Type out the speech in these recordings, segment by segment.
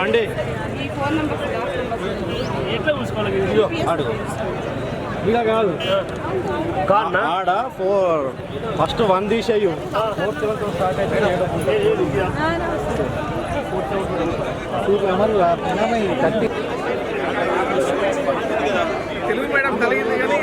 అండి ఈ phone number ఎట్లా చూసుకోవాలి అడుగు ఇలా కాదు ఆడ ఫస్ట్ 1 తీసేయు 4 స్టార్ట్ అయితే తెలుగు మేడం కలిగింది కానీ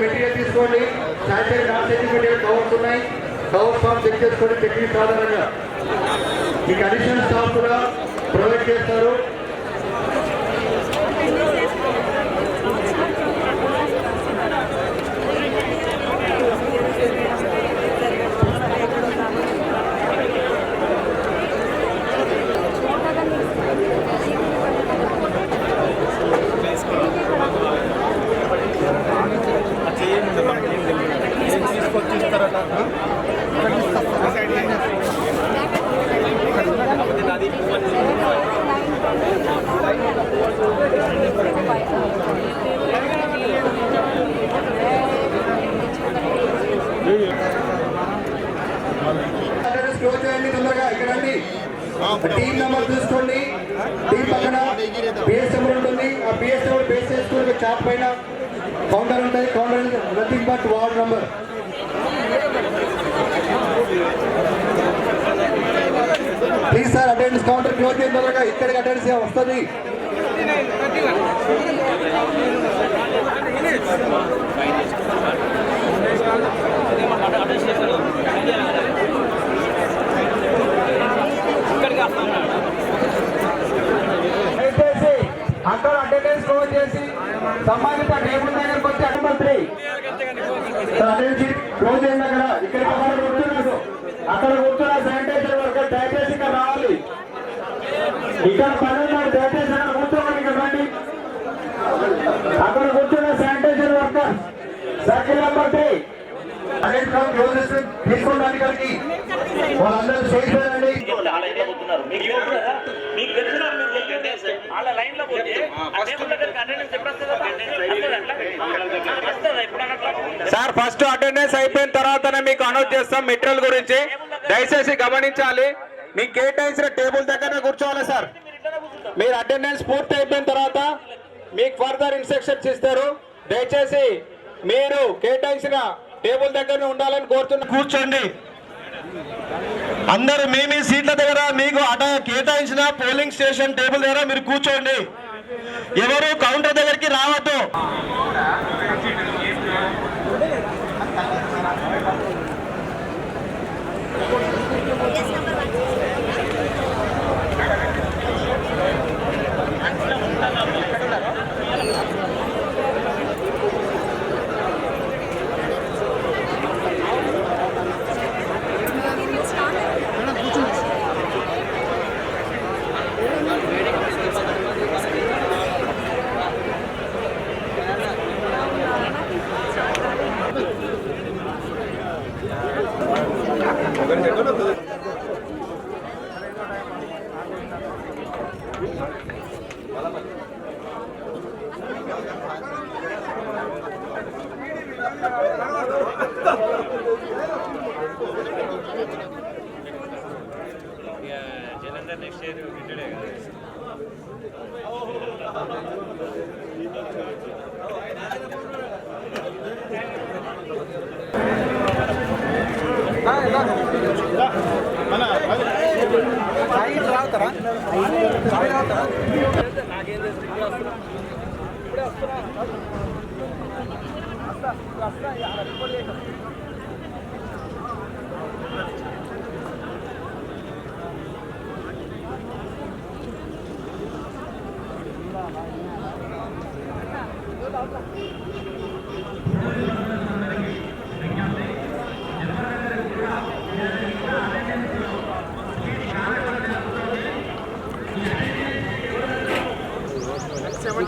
మెటీరియల్ తీసుకోండి. శానిటరీ నాన్ సర్టిఫికేట్ కవర్స్ ఉన్నాయి. కవర్ ఫామ్ చెక్ చేసుకోండి. టెక్నిక్ సాధారణంగా మీకు అడిషనల్ స్టాఫ్ కూడా ప్రొవైడ్ చేస్తారు. టీం నెంబర్ చూసుకోండి. టీం పక్కన బిఎస్ నెంబర్ ఉంటుంది. ఆ బిఎస్ నెంబర్ బేస్ చేసుకుని చాట్ పైన కౌంటర్ ఉంటుంది. Counter nothing but ward number. Please sir attendance counter close చేసిన తర్వాత ఇక్కడికి అటెండెన్స్ వస్తుంది. అక్కడ అటెండెన్స్ క్లోజ్ చేసి సంబంధిత టేబుల్ దగ్గరకు వచ్చి అటెండెన్స్ క్లోజ్ అయిన దగ్గర ఇక్కడికి కూర్చున్నారు. అక్కడ కూర్చున్న శానిటైజర్ వర్కర్ దయచేసి ఇక్కడ రావాలి. ఇక్కడ పని ఉన్నారు. దయచేసి అక్కడ కూర్చోవాలి. ఇక్కడ రండి. అక్కడ కూర్చున్న sanitizer worker circle number 3 attendance close చేసి తీసుకోవడానికి ఇక్కడికి వాళ్ళందరూ స్టేజ్ పై రండి. సార్ ఫస్ట్ అటెండెన్స్ అయిపోయిన తర్వాతనే మీకు అనౌన్స్ చేస్తాం మెటీరియల్ గురించి. దయచేసి గమనించాలి. మీకు కేటాయించిన టేబుల్ దగ్గర కూర్చోవాలి సార్. మీరు అటెండెన్స్ పూర్తి అయిపోయిన తర్వాత మీకు ఫర్దర్ ఇన్స్ట్రక్షన్స్ ఇస్తారు. దయచేసి మీరు కేటాయించిన టేబుల్ దగ్గర ఉండాలని కోరుతున్నా. కూర్చోండి. అందరూ మీ సీట్ల దగ్గర మీకు కేటాయించిన పోలింగ్ స్టేషన్ టేబుల్ దగ్గర మీరు కూర్చోండి. ఎవరు కౌంటర్ దగ్గరికి రావద్దు. Jalandhar next year retired please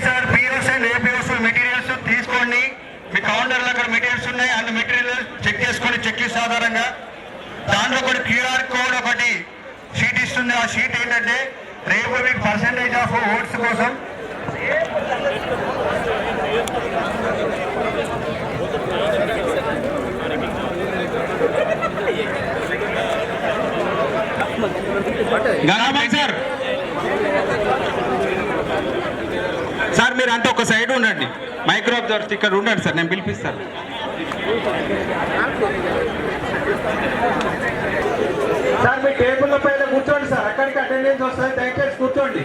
sir POs and APOs materials తీసుకోండి. మీ కౌంటర్లో అక్కడ మెటీరియల్స్ ఉన్నాయి, అన్ని మెటీరియల్ చెక్ చేసుకోండి. చెక్ లిస్ట్ ఆధారంగా దాంట్లో ఒకటి క్యూఆర్ కోడ్ ఒకటి షీట్ ఇస్తుంది. ఆ షీట్ ఏంటంటే రేపు మీకు పర్సెంటేజ్ ఆఫ్ ఓట్స్ కోసం సార్ సార్ మీరు అంతా ఒక సైడ్ ఉండండి, మైక్రో అబ్జర్వర్స్ ఇక్కడ ఉండండి సార్, నేను పిలిపిస్తాను. సార్ మీ టేబుల్ పైన కూర్చోండి సార్, అక్కడికి అటెండెన్స్ వస్తుంది, దయచేసి కూర్చోండి.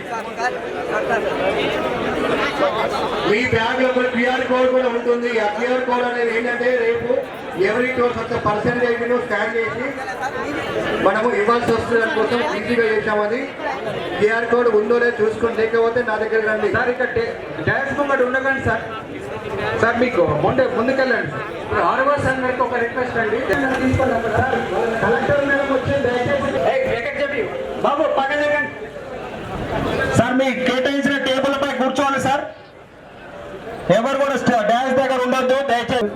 మీ బ్యాగ్ లో క్యూఆర్ కోడ్ కూడా ఉంటుంది. ఆ క్యూఆర్ కోడ్ అనేది ఏంటంటే రేపు ఎవరి టోర్స్ వచ్చే పర్సెంటేజ్ స్కాన్ చేసి మనము ఇవ్వాల్సి వస్తుంది. దానికోసం ఈజీగా చేసామని క్యూఆర్ కోడ్ ఉందో లేదో చూసుకొని, లేకపోతే నా దగ్గర రండి సార్. ఇక్కడ డాష్ ముంగట ఉండకండి సార్. సార్ మీకు ముందుకెళ్ళండి సార్. ఆర్ఓస్ అందరికి ఒక రిక్వెస్ట్ అండి, కలెక్టర్ మేడం వచ్చి దయచేసి బాబు పక్కన సార్ మీ కేటాయించిన టేబుల్ పై కూర్చోండి సార్. ఎవరు కూడా డాష్ దగ్గర ఉండొద్దు దయచేసి.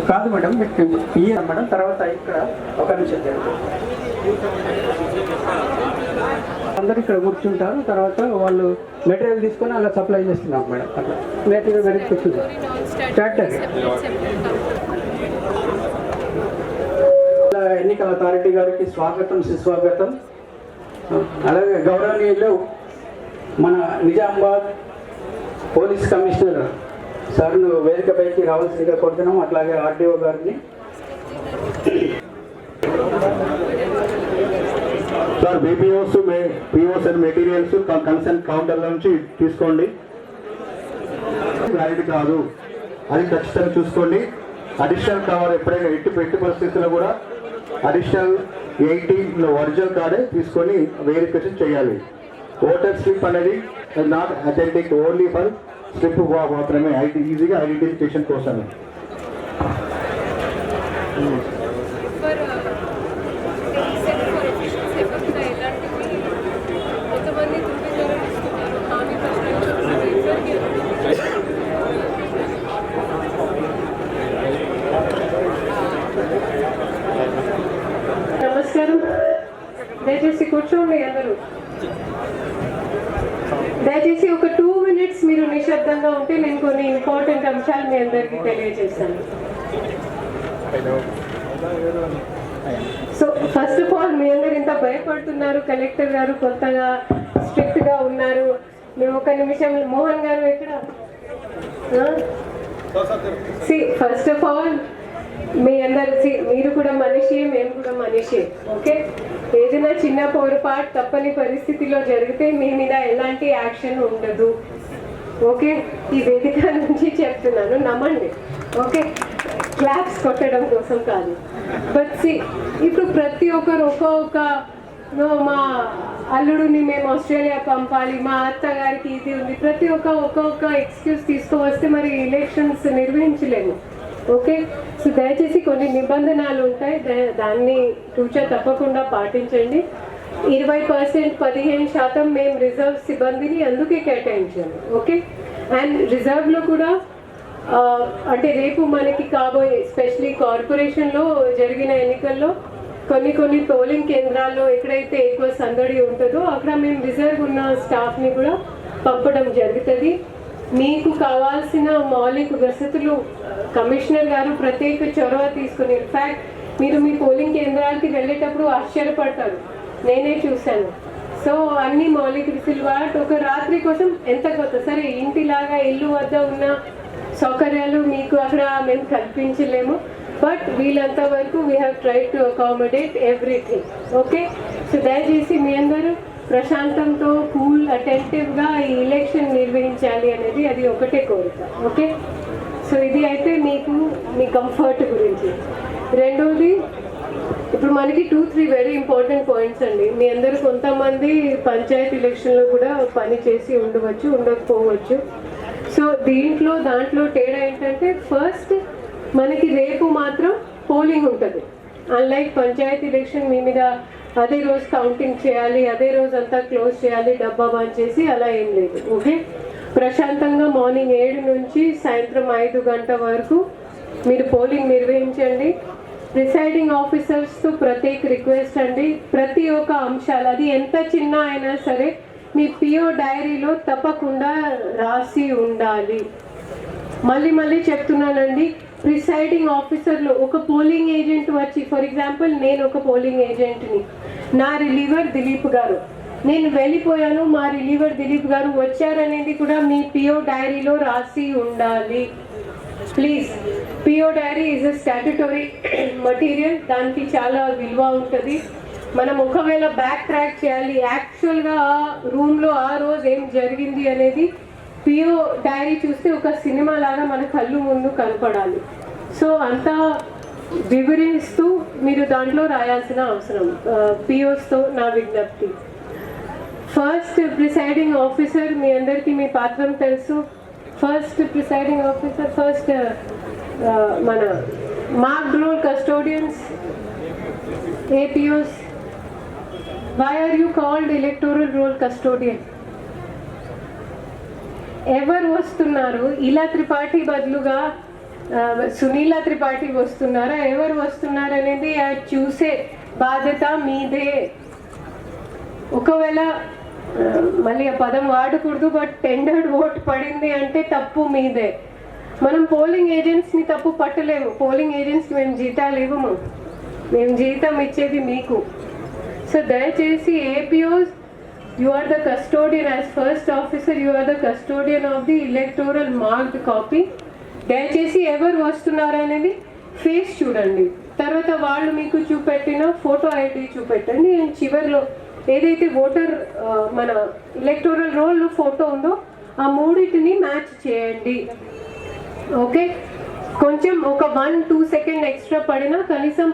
కాదు మేడం, మీకు ఇయ్య మేడం. తర్వాత ఇక్కడ ఒక నిమిషం అందరు ఇక్కడ కూర్చుంటారు, తర్వాత వాళ్ళు మెటీరియల్ తీసుకొని అలా సప్లై చేస్తున్నాం మేడం. అట్లా మెటీరియల్ వెరిఫికేషన్ ట్రాక్టర్ ఎన్నికల అథారిటీ గారికి స్వాగతం, సుస్వాగతం. అలాగే గౌరవనీయులు మన నిజామాబాద్ పోలీస్ కమిషనర్ సార్ను వేదికపైకి రావాల్సిందిగా కోరుతున్నాం. అట్లాగే ఆర్డీఓ గారిని. Sir BPOs POs and materials concern కౌంటర్ల నుంచి తీసుకోండి. వ్యాలిడ్ కాదు అది ఖచ్చితంగా చూసుకోండి. అడిషనల్ కవర్ ఎప్పుడైనా ఎట్టి పరిస్థితుల్లో కూడా అడిషనల్ 18 ఒరిజినల్ కార్డే తీసుకొని వెరిఫికేషన్ చేయాలి. ఓటర్ స్లిప్ అనేది not authentic, only for slip మాత్రమే, ఈజీగా ఐడెంటిఫికేషన్ కోసం. నమస్కారం, దయచేసి కూర్చోండి అందరూ. దయచేసి ఒక 2 minutes మీరు నిశ్శబ్దంగా ఉంటే నేను కొన్ని ఇంపార్టెంట్ అంశాలు మీ అందరికీ తెలియజేస్తాను. సో ఫస్ట్ ఆఫ్ ఆల్ మీ అందరు ఇంత భయపడుతున్నారు, కలెక్టర్ గారు కొత్తగా స్ట్రిక్ట్ గా ఉన్నారు. మేము ఒక నిమిషం, మోహన్ గారు ఎక్కడ? ఫస్ట్ ఆఫ్ ఆల్ మీ అందరు మీరు కూడా మనిషి, మేము కూడా మనిషి. ఓకే, ఏదైనా చిన్న పొరపాటు తప్పని పరిస్థితిలో జరిగితే మీ మీద ఎలాంటి యాక్షన్ ఉండదు. ఓకే, ఈ వేదిక నుంచి చెప్తున్నాను, నమ్మండి. ఓకే, క్లాప్స్ కొట్టడం కోసం కాదు. బట్ ఇప్పుడు ప్రతి ఒక్కరు ఒక్కొక్క మా అల్లుడిని మేము ఆస్ట్రేలియా పంపాలి, మా అత్తగారికి ఇది ఉంది, ప్రతి ఒక్కొక్క ఎక్స్క్యూజ్ తీసుకువస్తే మరి ఎలక్షన్స్ నిర్వహించలేము. ఓకే, సో దయచేసి కొన్ని నిబంధనలు ఉంటాయి, దాన్ని తూచా తప్పకుండా పాటించండి. 20% 15% మేము రిజర్వ్ సిబ్బందిని అందుకే కేటాయించాము. ఓకే, అండ్ రిజర్వ్లో కూడా అంటే రేపు మనకి కాబోయే ఎస్పెషలీ కార్పొరేషన్లో జరిగిన ఎన్నికల్లో కొన్ని పోలింగ్ కేంద్రాల్లో ఎక్కడైతే ఎక్కువ సందడి ఉంటుందో అక్కడ మేము రిజర్వ్ ఉన్న స్టాఫ్ని కూడా పంపడం జరుగుతుంది. మీకు కావాల్సిన మౌలిక వసతులు కమిషనర్ గారు ప్రత్యేక చొరవ తీసుకుని, ఇన్ఫ్యాక్ట్ మీరు మీ పోలింగ్ కేంద్రాలకి వెళ్ళేటప్పుడు ఆశ్చర్యపడతారు, నేనే చూశాను. సో అన్ని మౌలిక వసతులు ఒక రాత్రి కోసం ఎంత కొత్త సరే ఇంటిలాగా ఇల్లు వద్ద ఉన్న సౌకర్యాలు మీకు అక్కడ మేము కల్పించలేము. బట్ వీళ్ళంత వరకు we have try to accommodate everything. Okay, so దయచేసి మీ అందరూ ప్రశాంతంతో కూల్ అటెంటివ్గా ఈ ఎలక్షన్ నిర్వహించాలి అనేది అది ఒకటే కోరిక. ఓకే, సో ఇది అయితే మీకు మీ కంఫర్ట్ గురించి. రెండోది, ఇప్పుడు మనకి 2-3 వెరీ ఇంపార్టెంట్ పాయింట్స్ అండి. మీ అందరూ కొంతమంది పంచాయతీ ఎలక్షన్లో కూడా పని చేసి ఉండవచ్చు, ఉండకపోవచ్చు. సో దాంట్లో తేడా ఏంటంటే, ఫస్ట్ మనకి రేపు మాత్రం పోలింగ్ ఉంటుంది. అన్లైక్ పంచాయతీ ఎలక్షన్ మీ మీద అదే రోజు కౌంటింగ్ చేయాలి, అదే రోజు అంతా క్లోజ్ చేయాలి, డబ్బా బంద్ చేసి అలా ఏం లేదు. ఓకే, ప్రశాంతంగా మార్నింగ్ 7 నుంచి సాయంత్రం 5 గంటల వరకు మీరు పోలింగ్ నిర్వహించండి. ప్రిసైడింగ్ ఆఫీసర్స్తో ప్రత్యేక రిక్వెస్ట్ అండి, ప్రతి ఒక్క అంశాలు అది ఎంత చిన్న అయినా సరే మీ పిఓ డైరీలో తప్పకుండా రాసి ఉండాలి. మళ్ళీ చెప్తున్నానండి, ప్రిసైడింగ్ ఆఫీసర్లో ఒక పోలింగ్ ఏజెంట్ వచ్చి, ఫర్ ఎగ్జాంపుల్ నేను ఒక పోలింగ్ ఏజెంట్ని, నా రిలీవర్ దిలీప్ గారు, నేను వెళ్ళిపోయాను, మా రిలీవర్ దిలీప్ గారు వచ్చారనేది కూడా మీ పిఓ డైరీలో రాసి ఉండాలి. Please, PO diary is a statutory material, దానికి చాలా విలువ ఉంటుంది. మనం ఒకవేళ బ్యాక్ ట్రాక్ చేయాలి, యాక్చువల్గా ఆ రూమ్లో ఆ రోజు ఏం జరిగింది అనేది పిఓ డైరీ చూస్తే ఒక సినిమా లాగా మన కళ్ళు ముందు కనపడాలి. సో అంతా వివరిస్తూ మీరు దాంట్లో రాయాల్సిన అవసరం. పిఓస్తో నా విజ్ఞప్తి. ఫస్ట్ ప్రిసైడింగ్ ఆఫీసర్, మీ అందరికీ మీ పాత్రం తెలుసు. ఫస్ట్ ప్రిసైడింగ్ ఆఫీసర్, ఫస్ట్ మన marked roll custodians, APOs. Why are you called electoral roll custodian? ఎవరు వస్తున్నారు? ఇలా త్రిపాఠి బదులుగా సునీల త్రిపాఠి వస్తున్నారా, ఎవరు వస్తున్నారు అనేది చూసే బాధ్యత మీదే. ఒకవేళ మళ్ళీ ఆ పదం వాడకూడదు, బట్ టెండర్డ్ ఓట్ పడింది అంటే తప్పు మీదే. మనం పోలింగ్ ఏజెంట్స్ని తప్పు పట్టలేము. పోలింగ్ ఏజెంట్స్ మేము జీతాలు ఇవ్వము, మేము జీతం ఇచ్చేది మీకు. సో దయచేసి APOs, you are the custodian as first officer, you are the custodian of the electoral marked copy. దయచేసి ఎవరు వస్తున్నారు అనేది ఫేస్ చూడండి, తర్వాత వాళ్ళు మీకు చూపెట్టిన ఫోటో ID చూపెట్టండి. అండ్ చివరిలో ఏదైతే ఓటర్ మన ఎలక్టోరల్ రోల్ ఫోటో ఉందో ఆ మూడింటిని మ్యాచ్ చేయండి. ఓకే, కొంచెం ఒక 1-2 సెకండ్ ఎక్స్ట్రా పడినా కనీసం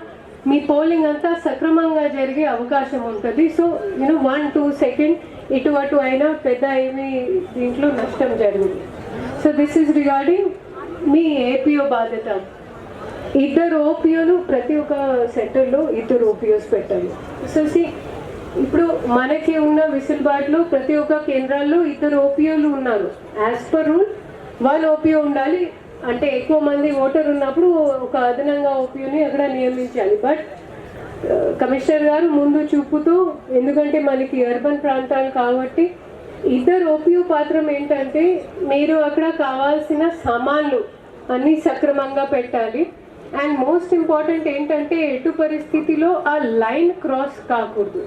మీ పోలింగ్ అంతా సక్రమంగా జరిగే అవకాశం ఉంటుంది. సో 1-2 సెకండ్ ఇటు అటు అయినా పెద్ద ఏమీ దీంట్లో నష్టం జరుగుతుంది. So this is regarding me APO బాధ్యత. 2 OPOలు ప్రతి ఒక్క సెంటర్లో 2 OPOs పెట్టాలి. సో ఇప్పుడు మనకి ఉన్న విసులుబాటులో ప్రతి ఒక్క కేంద్రాల్లో 2 OPOలు ఉన్నారు. యాజ్ పర్ రూల్ 1 OPO ఉండాలి. అంటే ఎక్కువ మంది ఓటర్ ఉన్నప్పుడు ఒక అదనంగా OPOని అక్కడ నియమించాలి. బట్ కమిషనర్ గారు ముందు చూపుతూ, ఎందుకంటే మనకి అర్బన్ ప్రాంతాలు కాబట్టి 2 OPO పాత్రం ఏంటంటే మీరు అక్కడ కావాల్సిన సామాన్లు అన్నీ సక్రమంగా పెట్టాలి. అండ్ మోస్ట్ ఇంపార్టెంట్ ఏంటంటే ఎటు పరిస్థితిలో ఆ లైన్ క్రాస్ కాకూడదు.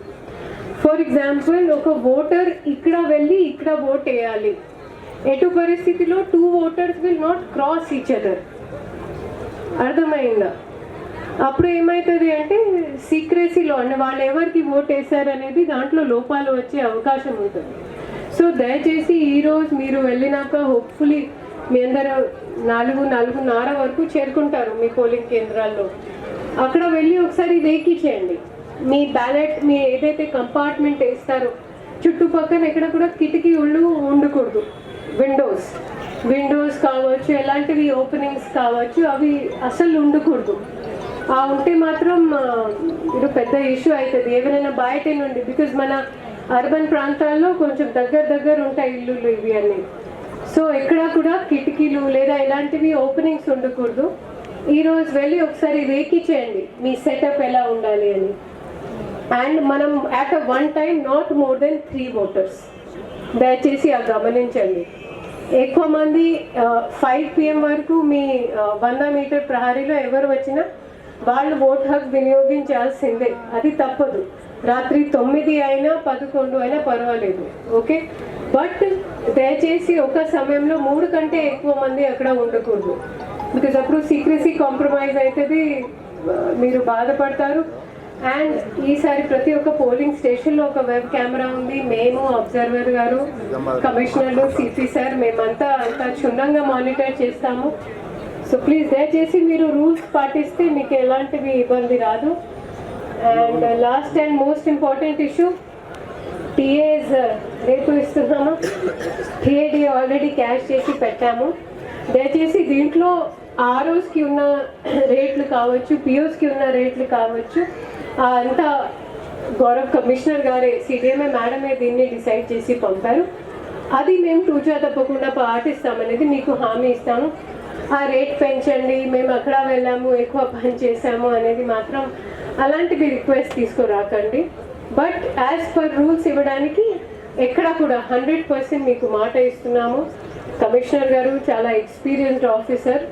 ఫర్ ఎగ్జాంపుల్, ఒక ఓటర్ ఇక్కడ వెళ్ళి ఇక్కడ ఓట్ వేయాలి, ఎటు పరిస్థితిలో 2 voters will not cross each other. అర్థమైందా? అప్పుడు ఏమవుతుంది అంటే సీక్రెసీలో అంటే వాళ్ళు ఎవరికి ఓట్ వేశారు అనేది దాంట్లో లోపాలు వచ్చే అవకాశం ఉంటుంది. సో దయచేసి ఈరోజు మీరు వెళ్ళినాక హోప్ఫుల్లీ మీ అందరూ 4-4:30 వరకు చేరుకుంటారు మీ పోలింగ్ కేంద్రాల్లో. అక్కడ వెళ్ళి ఒకసారి వెయికి చేయండి. మీ బ్యాలెట్, మీ ఏదైతే కంపార్ట్మెంట్ వేస్తారో చుట్టుపక్కల ఎక్కడ కూడా కిటికీలు ఉండకూడదు. విండోస్ కావచ్చు, ఎలాంటివి ఓపెనింగ్స్ కావచ్చు, అవి అసలు ఉండకూడదు. ఉంటే మాత్రం ఇది పెద్ద ఇష్యూ అవుతుంది ఎవరైనా బయట నుండి. బికాజ్ మన అర్బన్ ప్రాంతాల్లో కొంచెం దగ్గర ఉంటాయి ఇల్లులు ఇవి అన్నీ. సో ఎక్కడ కూడా కిటికీలు లేదా ఇలాంటివి ఓపెనింగ్స్ ఉండకూడదు. ఈరోజు వెళ్ళి ఒకసారి వెయికి చేయండి మీ సెటప్ ఎలా ఉండాలి అని. అండ్ మనం at one time not more than 3 voters. దయచేసి అది గమనించండి. ఎక్కువ మంది 5 PM వరకు మీ 100 మీటర్ ప్రహరీలో ఎవరు వచ్చినా వాళ్ళు ఓట్ హక్ వినియోగించాల్సిందే, అది తప్పదు. రాత్రి 9 అయినా 11 అయినా పర్వాలేదు. ఓకే, బట్ దయచేసి ఒక సమయంలో 3 కంటే ఎక్కువ మంది అక్కడ ఉండకూడదు. బికాజ్ అప్పుడు సీక్రెసీ కాంప్రమైజ్ అవుతుంది, మీరు బాధపడతారు. అండ్ ఈసారి ప్రతి ఒక్క పోలింగ్ స్టేషన్లో ఒక వెబ్ కెమెరా ఉంది. మేము, అబ్జర్వర్ గారు, కమిషనర్లు, సిపి సార్ మేమంతా అంతా క్షుణ్ణంగా మానిటర్ చేస్తాము. సో ప్లీజ్ దయచేసి మీరు రూల్స్ పాటిస్తే మీకు ఎలాంటివి ఇబ్బంది రాదు. And last and most important issue, TAs రేపు ఇస్తున్నాము. టీఏడి ఆల్రెడీ క్యాష్ చేసి పెట్టాము. దయచేసి దీంట్లో ఆర్ఓస్కి ఉన్న రేట్లు కావచ్చు, పిఓస్కి ఉన్న రేట్లు కావచ్చు, అంతా గౌరవ్ కమిషనర్ గారే, సిడిఎంఏ మేడమే దీన్ని డిసైడ్ చేసి పంపారు. అది మేము తూచా తప్పకుండా పాటిస్తామనేది మీకు హామీ ఇస్తాము. ఆ రేట్ పెంచండి, మేము అక్కడ వెళ్ళాము, ఎక్కువ పని చేసాము అనేది మాత్రం అలాంటివి రిక్వెస్ట్ తీసుకురాకండి. బట్ యాజ్ పర్ రూల్స్ ఇవ్వడానికి ఎక్కడ కూడా 100% మీకు మాట ఇస్తున్నాము. కమిషనర్ గారు చాలా ఎక్స్పీరియన్స్డ్ ఆఫీసర్.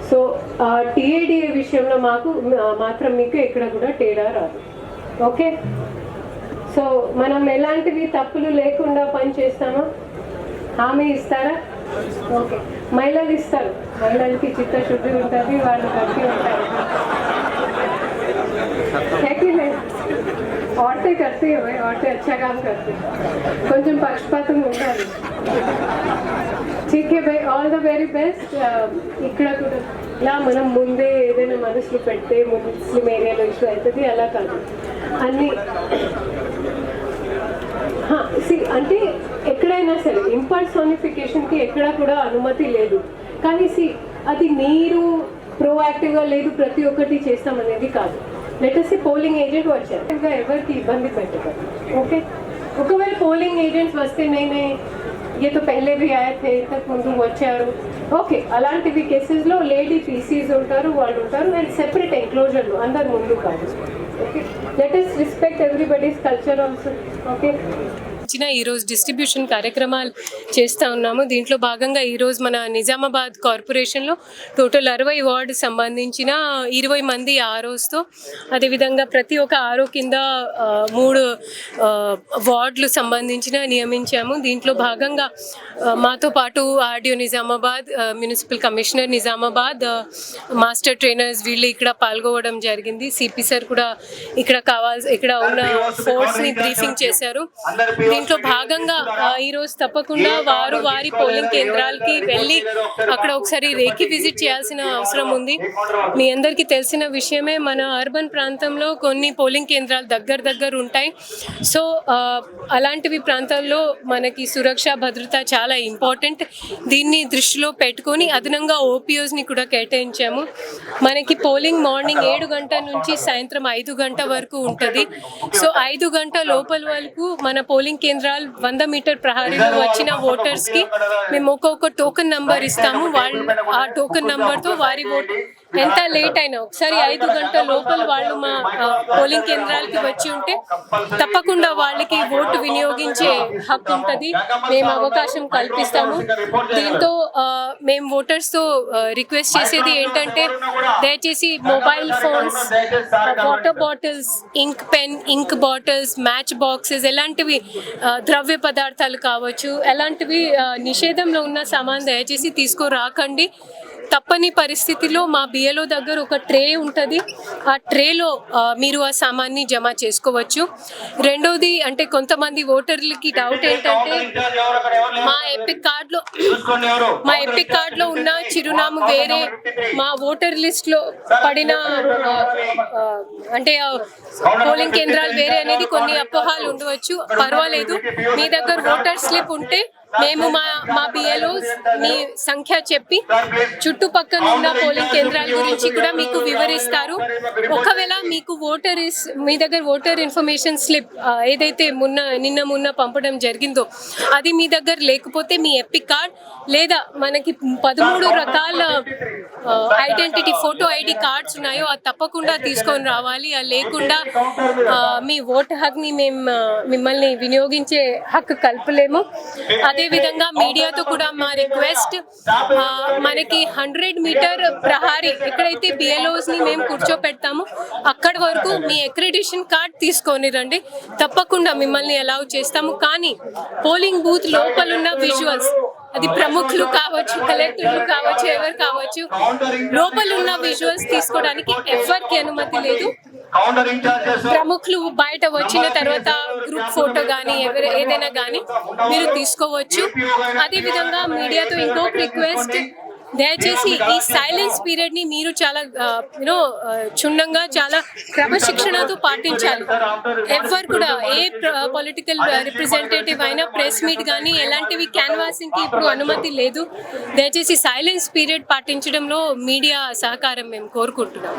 సో టీఏడిఏ విషయంలో మాత్రం మీకు ఎక్కడ కూడా తేడా రాదు. ఓకే, సో మనం ఎలాంటివి తప్పులు లేకుండా పని చేస్తామా? హామీ ఇస్తారా? ఓకే, మహిళలు ఇస్తారు. మహిళలకి చిత్తశుద్ధి ఉంటుంది, వాళ్ళు కట్టి ఉంటారు. औरतें करती है भाई, औरतें अच्छा काम करती है, కొంచెం పక్షపాతం ఉండాలి. ठीक है भाई, ఆల్ ద వెరీ బెస్ట్. ఇక్కడ కూడా ఇలా మనం ముందే ఏదైనా మనసులు పెడితే ముస్లిం ఏరియాలో ఇష్యూ అవుతుంది, అలా కాదు. అన్నీ అంటే ఎక్కడైనా సరే ఇంపర్సోనిఫికేషన్కి ఎక్కడా కూడా అనుమతి లేదు. కానీ అది మీరు ప్రోయాక్టివ్గా లేదు ప్రతి ఒక్కటి చేస్తామనేది కాదు. లెటర్స్ పోలింగ్ ఏజెంట్ వచ్చారు, ఎవరికి ఇబ్బంది పెట్టకూడదు. ఓకే, ఒకవేళ పోలింగ్ ఏజెంట్స్ వస్తే నేనే ये तो पहले भी आए थे, ఇంతకు ముందు వచ్చారు, ఓకే, అలాంటివి కేసెస్లో లేడీ పీసీస్ ఉంటారు, వాళ్ళు ఉంటారు. అండ్ సెపరేట్ ఎంక్లోజర్లు, అందరు ముందు కాదు. Okay, let us respect everybody's culture also. Okay, ఈరోజు డిస్ట్రిబ్యూషన్ కార్యక్రమాలు చేస్తూ ఉన్నాము. దీంట్లో భాగంగా ఈరోజు మన నిజామాబాద్ కార్పొరేషన్లో టోటల్ 60 వార్డు సంబంధించిన 20 మంది ఆర్ఓస్తో, అదేవిధంగా ప్రతి ఒక్క ఆర్ఓ కింద 3 వార్డులు సంబంధించిన నియమించాము. దీంట్లో భాగంగా మాతో పాటు RDO Nizamabad, municipal commissioner Nizamabad, master trainers వీళ్ళు ఇక్కడ పాల్గొనడం జరిగింది. సిపి సార్ కూడా ఇక్కడ ఉన్న ఫోర్స్ని బ్రీఫింగ్ చేశారు. దీంట్లో భాగంగా ఈరోజు తప్పకుండా వారి పోలింగ్ కేంద్రాలకి వెళ్ళి అక్కడ ఒకసారి రేకి విజిట్ చేయాల్సిన అవసరం ఉంది. మీ అందరికీ తెలిసిన విషయమే, మన అర్బన్ ప్రాంతంలో కొన్ని పోలింగ్ కేంద్రాలు దగ్గర ఉంటాయి. సో అలాంటివి ప్రాంతాల్లో మనకి సురక్ష భద్రత చాలా ఇంపార్టెంట్. దీన్ని దృష్టిలో పెట్టుకొని అదనంగా ఓపీఓస్ని కూడా కేటాయించాము. మనకి పోలింగ్ మార్నింగ్ 7 గంటల నుంచి సాయంత్రం 5 గంటల వరకు ఉంటుంది. సో 5 గంటల లోపల వరకు మన పోలింగ్ కేంద్రాలు 100 మీటర్ ప్రహారీలో వచ్చిన ఓటర్స్కి మేము ఒక్కొక్క టోకెన్ నంబర్ ఇస్తాము. వాళ్ళు ఆ టోకెన్ నంబర్తో వారి ఓటు ఎంత లేట్ అయినా ఒకసారి 5 గంటల లోపల వాళ్ళు మా పోలింగ్ కేంద్రాలకి వచ్చి ఉంటే తప్పకుండా వాళ్ళకి ఓటు వినియోగించే హక్కు ఉంటుంది. మేము అవకాశం కల్పిస్తాము. దీంతో మేము ఓటర్స్తో రిక్వెస్ట్ చేసేది ఏంటంటే, దయచేసి mobile phones, water bottles, ink pen, ink bottles, match boxes, ఎలాంటివి ద్రవ్య పదార్థాలు కావచ్చు, ఎలాంటివి నిషేధంలో ఉన్న సామాన్ దయచేసి తీసుకురాకండి. తప్పని పరిస్థితిలో మా బిఎల్ఓ దగ్గర ఒక ట్రే ఉంటుంది. ఆ ట్రేలో మీరు ఆ సామాన్ని జమ చేసుకోవచ్చు. రెండోది అంటే కొంతమంది ఓటర్లకి డౌట్ ఏంటంటే, మా ఎపిక్ కార్డులో ఉన్న చిరునామా వేరే, మా ఓటర్ లిస్ట్లో పడిన అంటే పోలింగ్ కేంద్రాలు వేరే అనేది కొన్ని అపోహలు ఉండవచ్చు. పర్వాలేదు, మీ దగ్గర ఓటర్ స్లిప్ ఉంటే మేము మా బిఎల్ఓస్ మీ సంఖ్య చెప్పి చుట్టుపక్కల ఉన్న పోలింగ్ కేంద్రాల గురించి కూడా మీకు వివరిస్తారు. ఒకవేళ మీకు మీ దగ్గర ఓటర్ ఇన్ఫర్మేషన్ స్లిప్ ఏదైతే నిన్న పంపడం జరిగిందో అది మీ దగ్గర లేకపోతే మీ ఎపిక్ కార్డ్ లేదా మనకి 13 రకాల ఐడెంటిటీ ఫోటో ఐడి కార్డ్స్ ఉన్నాయో అది తప్పకుండా తీసుకొని రావాలి. అది లేకుండా మీ ఓటు హక్ని మిమ్మల్ని వినియోగించే హక్కు కల్పలేము. అదేవిధంగా మీడియాతో కూడా మా రిక్వెస్ట్, మనకి 100 మీటర్ ప్రహారీ ఎక్కడైతే బిఎల్ఓస్ని మేము కూర్చోపెడతామో అక్కడి వరకు మీ అక్రిడిషన్ కార్డ్ తీసుకొని రండి. తప్పకుండా మిమ్మల్ని అలౌ చేస్తాము. కానీ పోలింగ్ బూత్ లోపలున్న విజువల్స్, అది ప్రముఖులు కావచ్చు, కలెక్టర్లు కావచ్చు, ఎవరు కావచ్చు, లోపలున్న విజువల్స్ తీసుకోవడానికి ఎవరికి అనుమతి లేదు. కౌంటర్ ఇన్ఛార్జెస్ ప్రముఖులు బయట వచ్చిన తర్వాత గ్రూప్ ఫోటో కానీ ఏదైనా కానీ మీరు తీసుకోవచ్చు. అదేవిధంగా మీడియాతో ఇంకొక రిక్వెస్ట్, దయచేసి ఈ సైలెన్స్ పీరియడ్ని మీరు చాలా క్షుణ్ణంగా చాలా క్రమశిక్షణతో పాటించాలి. ఎవరు కూడా ఏ పొలిటికల్ రిప్రజెంటేటివ్ అయినా ప్రెస్ మీట్ కానీ ఎలాంటివి క్యాన్వాసింగ్కి ఇప్పుడు అనుమతి లేదు. దయచేసి సైలెన్స్ పీరియడ్ పాటించడంలో మీడియా సహకారం మేము కోరుకుంటున్నాం.